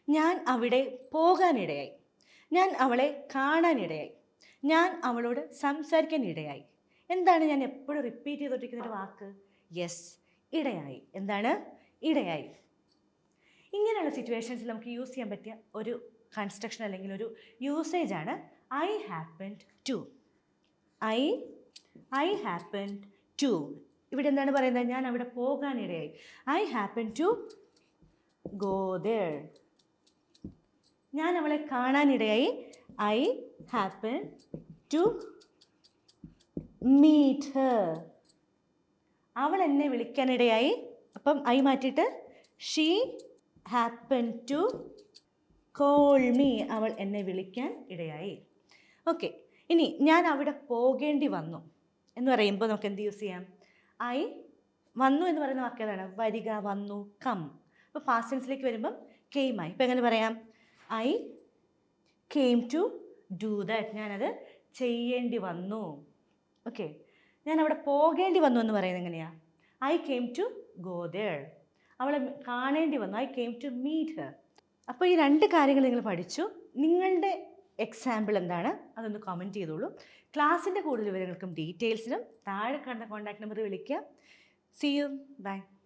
ഞാൻ അവിടെ പോകാനിടയായി. ഞാൻ അവളെ കാണാനിടയായി. ഞാൻ അവളോട് സംസാരിക്കാൻ ഇടയായി. എന്താണ് ഞാൻ എപ്പോഴും റിപ്പീറ്റ് ചെയ്തുകൊണ്ടിരിക്കുന്ന ഒരു വാക്ക്? യെസ്, ഇടയായി. എന്താണ്? ഇടയായി. ഇങ്ങനെയുള്ള സിറ്റുവേഷൻസിൽ നമുക്ക് യൂസ് ചെയ്യാൻ പറ്റിയ ഒരു കൺസ്ട്രക്ഷൻ അല്ലെങ്കിൽ ഒരു യൂസേജാണ് I happened to. I happened to. ഇവിടെ എന്താണ് പറയുന്നത്? ഞാൻ അവിടെ പോകാനിടയായി. I happen to go there. ഞാൻ അവളെ കാണാനിടയായി. I happen to meet her. അവൾ എന്നെ വിളിക്കാനിടയായി. അപ്പം ഐ മാറ്റിയിട്ട് she happen to call me. അവൾ എന്നെ വിളിക്കാൻ ഇടയായി. ഓക്കെ, ഇനി ഞാൻ അവിടെ പോകേണ്ടി വന്നു എന്ന് പറയുമ്പോൾ നമുക്ക് എന്ത് യൂസ് ചെയ്യാം? ഐ വന്നു എന്ന് പറയുന്ന വാക്ക് ഏതാണ്? വരിക, വന്നു, കം. അപ്പോൾ പാസ്റ്റ് ടെൻസിലേക്ക് വരുമ്പം കെയിം ആയി. ഇപ്പം എങ്ങനെ പറയാം? I came to do that. ഞാനത് ചെയ്യേണ്ടി വന്നു. ഓക്കെ, ഞാൻ അവിടെ പോകേണ്ടി വന്നു എന്ന് പറയുന്നത് എങ്ങനെയാണ്? I came to go there. അവളെ കാണേണ്ടി വന്നു. I came to meet her. അപ്പോൾ ഈ രണ്ട് കാര്യങ്ങൾ നിങ്ങൾ പഠിച്ചു. നിങ്ങളുടെ എക്സാമ്പിൾ എന്താണ്? അതൊന്ന് കമൻറ്റ് ചെയ്തോളൂ. ക്ലാസ്സിൻ്റെ കൂടുതൽ വിവരങ്ങൾക്കും ഡീറ്റെയിൽസിനും താഴെ കാണുന്ന കോൺടാക്ട് നമ്പർ വിളിക്കുക. See you. ബൈ.